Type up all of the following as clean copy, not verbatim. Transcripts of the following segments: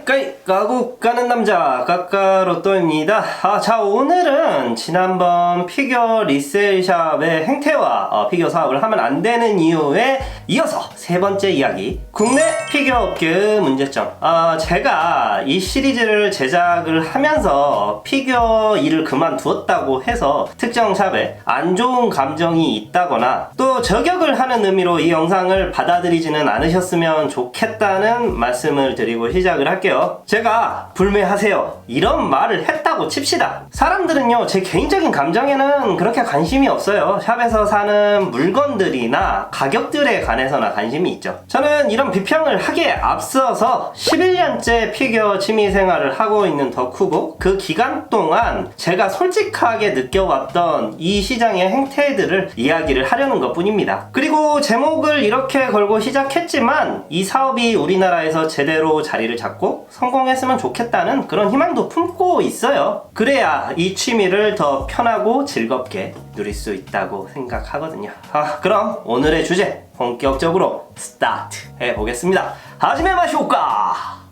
까이 까고 까는 남자 까까로또입니다. 자, 오늘은 지난번 피겨 리셀샵의 행태와 피겨 사업을 하면 안 되는 이유에 이어서 세 번째 이야기, 국내 피겨 업계의 문제점. 제가 이 시리즈를 제작을 하면서 피겨 일을 그만두었다고 해서 특정 샵에 안 좋은 감정이 있다거나 또 저격을 하는 의미로 이 영상을 받아들이지는 않으셨으면 좋겠다는 말씀을 드리고 시작을 할게요. 제가 불매하세요 이런 말을 했다고 칩시다. 사람들은요, 제 개인적인 감정에는 그렇게 관심이 없어요. 샵에서 사는 물건들이나 가격들에 관해서나 관심이 있죠. 저는 이런 비평을 하기에 앞서서 11년째 피겨 취미생활을 하고 있는 덕후고, 그 기간 동안 제가 솔직하게 느껴왔던 이 시장의 행태들을 이야기를 하려는 것 뿐입니다. 그리고 제목을 이렇게 걸고 시작했지만 이 사업이 우리나라에서 제대로 자리를 잡고 성공했으면 좋겠다는 그런 희망도 품고 있어요. 그래야 이 취미를 더 편하고 즐겁게 누릴 수 있다고 생각하거든요. 그럼 오늘의 주제 본격적으로 스타트 해보겠습니다. 하지메 마쇼까!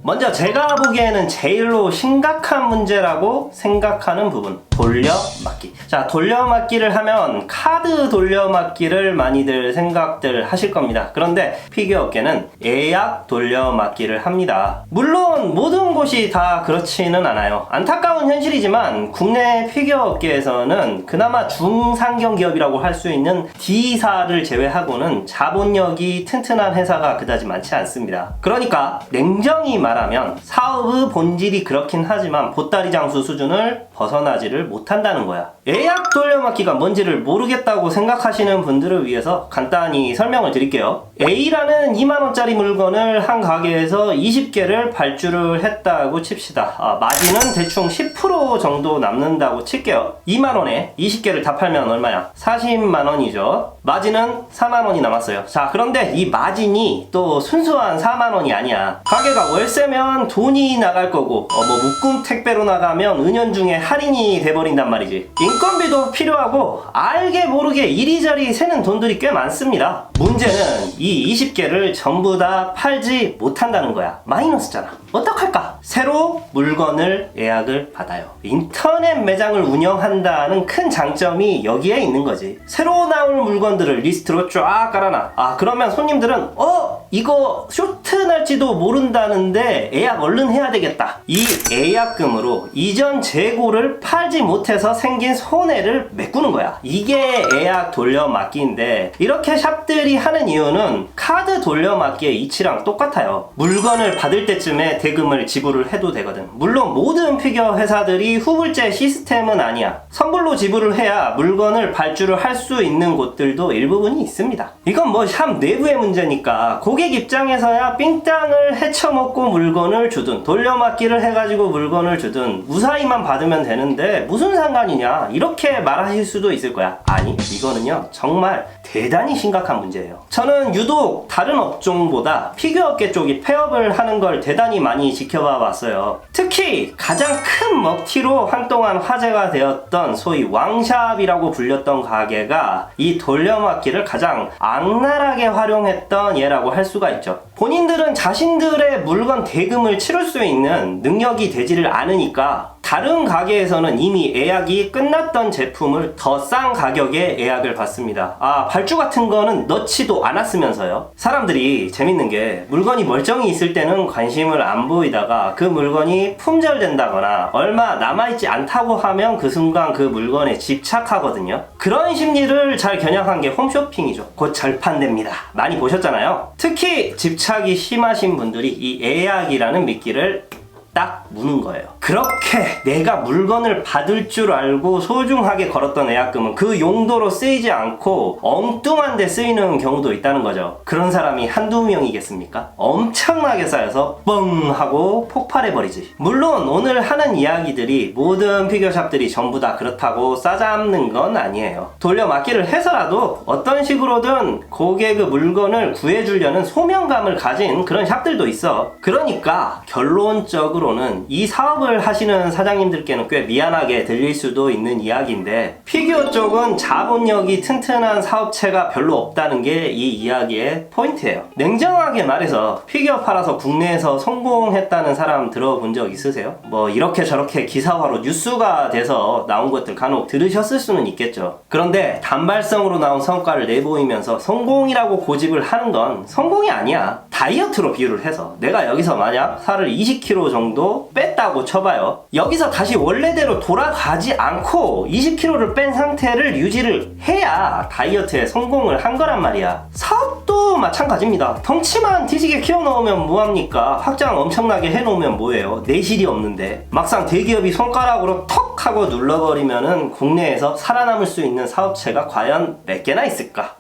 먼저 제가 보기에는 제일로 심각한 문제라고 생각하는 부분, 돌려막기. 자, 돌려막기를 하면 카드 돌려막기를 많이들 생각들 하실 겁니다. 그런데 피겨 업계는 예약 돌려막기를 합니다. 물론 모든 곳이 다 그렇지는 않아요. 안타까운 현실이지만 국내 피겨 업계에서는 그나마 중상경 기업이라고 할 수 있는 D사를 제외하고는 자본력이 튼튼한 회사가 그다지 많지 않습니다. 그러니까 냉정히 말하면 사업의 본질이 그렇긴 하지만 보따리 장수 수준을 벗어나지를 못한다는 거야. 예약 돌려막기가 뭔지를 모르겠다고 생각하시는 분들을 위해서 간단히 설명을 드릴게요. A라는 2만원짜리 물건을 한 가게에서 20개를 발주를 했다고 칩시다. 마진은 대충 10% 정도 남는다고 칠게요. 2만원에 20개를 다 팔면 얼마야? 40만원이죠. 마진은 4만원이 남았어요. 자, 그런데 이 마진이 또 순수한 4만원이 아니야. 가게가 월세면 돈이 나갈 거고, 묶음 택배로 나가면 은연중에 할인이 돼버린단 말이지. 인건비도 필요하고 알게 모르게 이리저리 새는 돈들이 꽤 많습니다. 문제는 이 20개를 전부 다 팔지 못한다는 거야. 마이너스잖아. 어떡할까? 새로 물건을 예약을 받아요. 인터넷 매장을 운영한다는 큰 장점이 여기에 있는 거지. 새로 나올 물건들을 리스트로 쫙 깔아놔. 그러면 손님들은 이거 쇼트 날지도 모른다는데 예약 얼른 해야 되겠다. 이 예약금으로 이전 재고를 팔지 못해서 생긴 손해를 메꾸는 거야. 이게 예약 돌려막기인데, 이렇게 샵들이 하는 이유는 카드 돌려막기의 이치랑 똑같아요. 물건을 받을 때쯤에 대금을 지불을 해도 되거든. 물론 모든 피겨 회사들이 후불제 시스템은 아니야. 선불로 지불을 해야 물건을 발주를 할 수 있는 곳들도 일부분이 있습니다. 이건 뭐 샵 내부의 문제니까 고객 입장에서야 삥땅을 헤쳐먹고 물건을 주든 돌려막기를 해가지고 물건을 주든 무사히만 받으면 되는데 무슨 상관이냐, 이렇게 말하실 수도 있을 거야. 아니, 이거는요 정말 대단히 심각한 문제예요. 저는 유독 다른 업종보다 피겨 업계 쪽이 폐업을 하는 걸 대단히 많이 지켜봐 왔어요. 특히 가장 큰 먹튀로 한동안 화제가 되었던 소위 왕샵이라고 불렸던 가게가 이 돌려막기를 가장 악랄하게 활용했던 예라고 할 수가 있죠. 본인들은 자신들의 물건 대금을 치를 수 있는 능력이 되지를 않으니까 다른 가게에서는 이미 예약이 끝났던 제품을 더 싼 가격에 예약을 받습니다. 발주 같은 거는 넣지도 않았으면서요. 사람들이 재밌는 게, 물건이 멀쩡히 있을 때는 관심을 안 보이다가 그 물건이 품절된다거나 얼마 남아있지 않다고 하면 그 순간 그 물건에 집착하거든요. 그런 심리를 잘 겨냥한 게 홈쇼핑이죠. 곧 절판됩니다. 많이 보셨잖아요. 특히 집착이 심하신 분들이 이 예약이라는 미끼를 딱 무는 거예요. 그렇게 내가 물건을 받을 줄 알고 소중하게 걸었던 예약금은 그 용도로 쓰이지 않고 엉뚱한 데 쓰이는 경우도 있다는 거죠. 그런 사람이 한두 명이겠습니까? 엄청나게 쌓여서 뻥 하고 폭발해버리지. 물론 오늘 하는 이야기들이 모든 피겨샵들이 전부 다 그렇다고 싸잡는 건 아니에요. 돌려막기를 해서라도 어떤 식으로든 고객의 물건을 구해주려는 소명감을 가진 그런 샵들도 있어. 그러니까 결론적으로는 이 사업을 일을 하시는 사장님들께는 꽤 미안하게 들릴 수도 있는 이야기인데, 피규어 쪽은 자본력이 튼튼한 사업체가 별로 없다는 게 이 이야기의 포인트예요. 냉정하게 말해서 피규어 팔아서 국내에서 성공했다는 사람 들어본 적 있으세요? 뭐 이렇게 저렇게 기사화로 뉴스가 돼서 나온 것들 간혹 들으셨을 수는 있겠죠. 그런데 단발성으로 나온 성과를 내보이면서 성공이라고 고집을 하는 건 성공이 아니야. 다이어트로 비유를 해서 내가 여기서 만약 살을 20kg 정도 뺐다고 쳐봐요. 여기서 다시 원래대로 돌아가지 않고 20kg를 뺀 상태를 유지를 해야 다이어트에 성공을 한 거란 말이야. 사업도 마찬가지입니다. 덩치만 뒤지게 키워놓으면 뭐합니까? 확장 엄청나게 해놓으면 뭐예요? 내실이 없는데. 막상 대기업이 손가락으로 턱 하고 눌러버리면은 국내에서 살아남을 수 있는 사업체가 과연 몇 개나 있을까?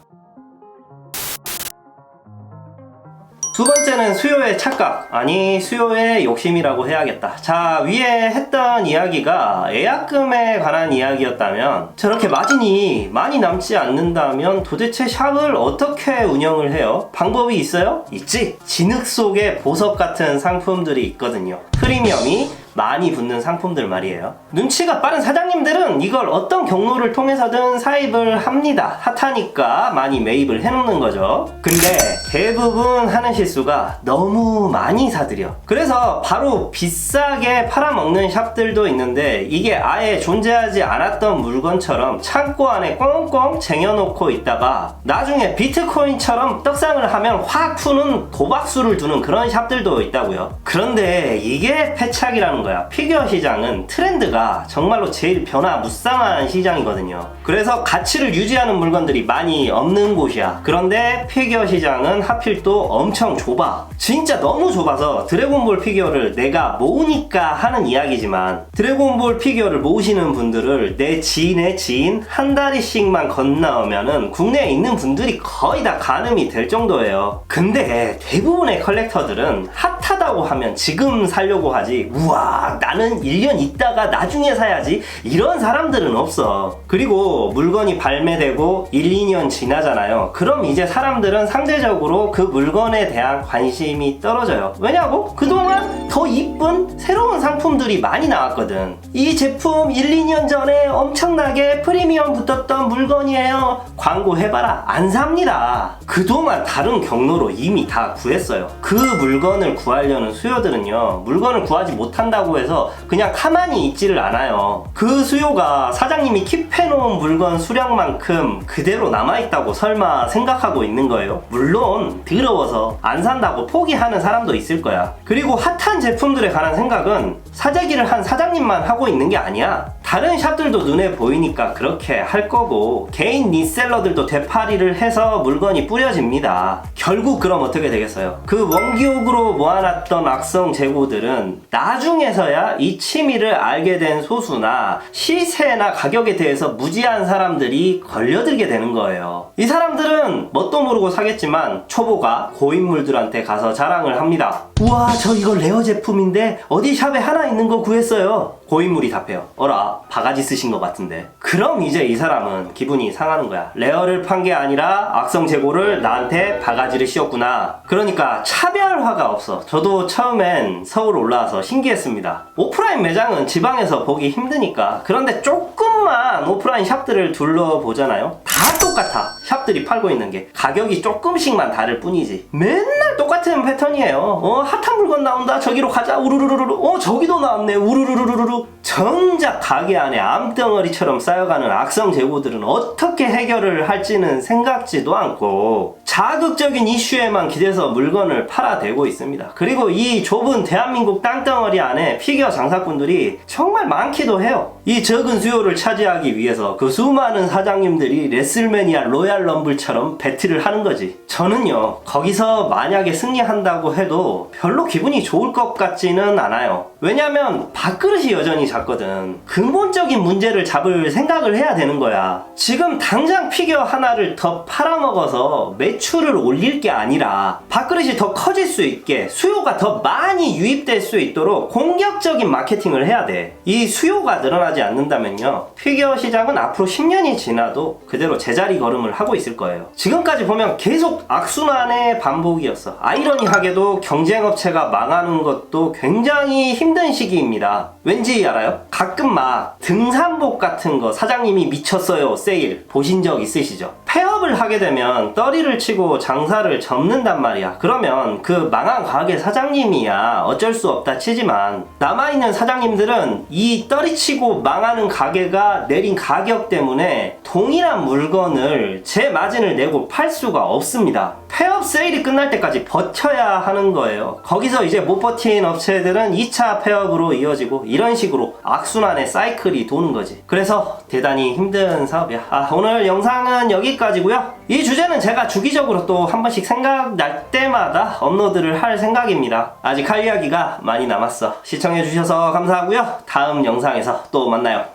두 번째는 수요의 착각, 아니 수요의 욕심이라고 해야겠다. 자, 위에 했던 이야기가 예약금에 관한 이야기였다면, 저렇게 마진이 많이 남지 않는다면 도대체 샵을 어떻게 운영을 해요? 방법이 있어요? 있지! 진흙 속에 보석 같은 상품들이 있거든요. 프리미엄이 많이 붙는 상품들 말이에요. 눈치가 빠른 사장님들은 이걸 어떤 경로를 통해서든 사입을 합니다. 핫하니까 많이 매입을 해놓는 거죠. 근데 대부분 하는 실수가 너무 많이 사들여. 그래서 바로 비싸게 팔아먹는 샵들도 있는데, 이게 아예 존재하지 않았던 물건처럼 창고 안에 꽁꽁 쟁여놓고 있다가 나중에 비트코인처럼 떡상을 하면 확 푸는 도박수를 두는 그런 샵들도 있다고요. 그런데 이게 패착이라는 거야. 피규어 시장은 트렌드가 정말로 제일 변화무쌍한 시장이거든요. 그래서 가치를 유지하는 물건들이 많이 없는 곳이야. 그런데 피규어 시장은 하필 또 엄청 좁아. 진짜 너무 좁아서 드래곤볼 피규어를 내가 모으니까 하는 이야기지만, 드래곤볼 피규어를 모으시는 분들을 내 지인의 지인 한 다리씩만 건너오면은 국내에 있는 분들이 거의 다 가늠이 될 정도예요. 근데 대부분의 컬렉터들은 핫하다고 하면 지금 살려고 하지, 우와 나는 1년 있다가 나중에 사야지, 이런 사람들은 없어. 그리고 물건이 발매되고 1, 2년 지나잖아요. 그럼 이제 사람들은 상대적으로 그 물건에 대한 관심이 떨어져요. 왜냐고? 그동안 더 이쁜 새로운 상품들이 많이 나왔거든. 이 제품 1, 2년 전에 엄청나게 프리미엄 붙었던 물건이에요. 광고해봐라. 안 삽니다. 그동안 다른 경로로 이미 다 구했어요. 그 물건을 구하려는 수요들은요, 물건을 구하지 못한다고 해서 그냥 가만히 있지를 않아요. 그 수요가 사장님이 킵해놓은 물건 수량만큼 그대로 남아있다고 설마 생각하고 있는 거예요? 물론 더러워서 안 산다고 포기하는 사람도 있을 거야. 그리고 핫한 제품들에 관한 생각은 사재기를 한 사장님만 하고 있는 게 아니야. 다른 샵들도 눈에 보이니까 그렇게 할 거고, 개인 리셀러들도 되팔이를 해서 물건이 뿌려집니다. 결국 그럼 어떻게 되겠어요? 그 원기옥으로 모아놨던 악성 재고들은 나중에서야 이 취미를 알게 된 소수나 시세나 가격에 대해서 무지한 사람들이 걸려들게 되는 거예요. 이 사람들은 뭣도 모르고 사겠지만 초보가 고인물들한테 가서 자랑을 합니다. 우와, 저 이거 레어 제품인데 어디 샵에 하나 있는 거 구했어요. 고인물이 답해요. 어라, 바가지 쓰신 것 같은데. 그럼 이제 이 사람은 기분이 상하는 거야. 레어를 판 게 아니라 악성 재고를 나한테 바가지를 씌웠구나. 그러니까 차별화가 없어. 저도 처음엔 서울 올라와서 신기했습니다. 오프라인 매장은 지방에서 보기 힘드니까. 그런데 조금만 오프라인 샵들을 둘러보잖아요. 다 똑같아. 샵들이 팔고 있는 게 가격이 조금씩만 다를 뿐이지. 맨날 똑같은 패턴이에요. 핫한 물건 나온다, 저기로 가자, 우르르르르. 저기도 나왔네, 우르르르르르. 정작 가게 안에 암덩어리처럼 쌓여가는 악성 재고들은 어떻게 해결을 할지는 생각지도 않고 자극적인 이슈에만 기대서 물건을 팔아대고 있습니다. 그리고 이 좁은 대한민국 땅덩어리 안에 피규어 장사꾼들이 정말 많기도 해요. 이 적은 수요를 차지하기 위해서 그 수많은 사장님들이 레슬매니아 로얄 럼블처럼 배틀을 하는 거지. 저는요, 거기서 만약에 승리한다고 해도 별로 기분이 좋을 것 같지는 않아요. 왜냐면 밥그릇이 여전히 작거든. 근본적인 문제를 잡을 생각을 해야 되는 거야. 지금 당장 피규어 하나를 더 팔아먹어서 매출을 올릴 게 아니라 밥그릇이 더 커질 수 있게, 수요가 더 많이 유입될 수 있도록 공격적인 마케팅을 해야 돼. 이 수요가 늘어나지 변하지 않는다면요, 피규어 시장은 앞으로 10년이 지나도 그대로 제자리 걸음을 하고 있을 거예요. 지금까지 보면 계속 악순환의 반복이었어. 아이러니하게도 경쟁업체가 망하는 것도 굉장히 힘든 시기입니다. 왠지 알아요? 가끔 막 등산복 같은 거 사장님이 미쳤어요 세일 보신 적 있으시죠? 폐업을 하게 되면 떠리를 치고 장사를 접는단 말이야. 그러면 그 망한 가게 사장님이야 어쩔 수 없다 치지만, 남아있는 사장님들은 이 떠리치고 망하는 가게가 내린 가격 때문에 동일한 물건을 제 마진을 내고 팔 수가 없습니다. 폐업 세일이 끝날 때까지 버텨야 하는 거예요. 거기서 이제 못 버틴 업체들은 2차 폐업으로 이어지고, 이런 식으로 악순환의 사이클이 도는 거지. 그래서 대단히 힘든 사업이야. 오늘 영상은 여기까지고요. 이 주제는 제가 주기적으로 또 한 번씩 생각날 때마다 업로드를 할 생각입니다. 아직 할 이야기가 많이 남았어. 시청해주셔서 감사하고요. 다음 영상에서 또 만나요.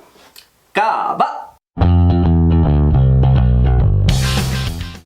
까바!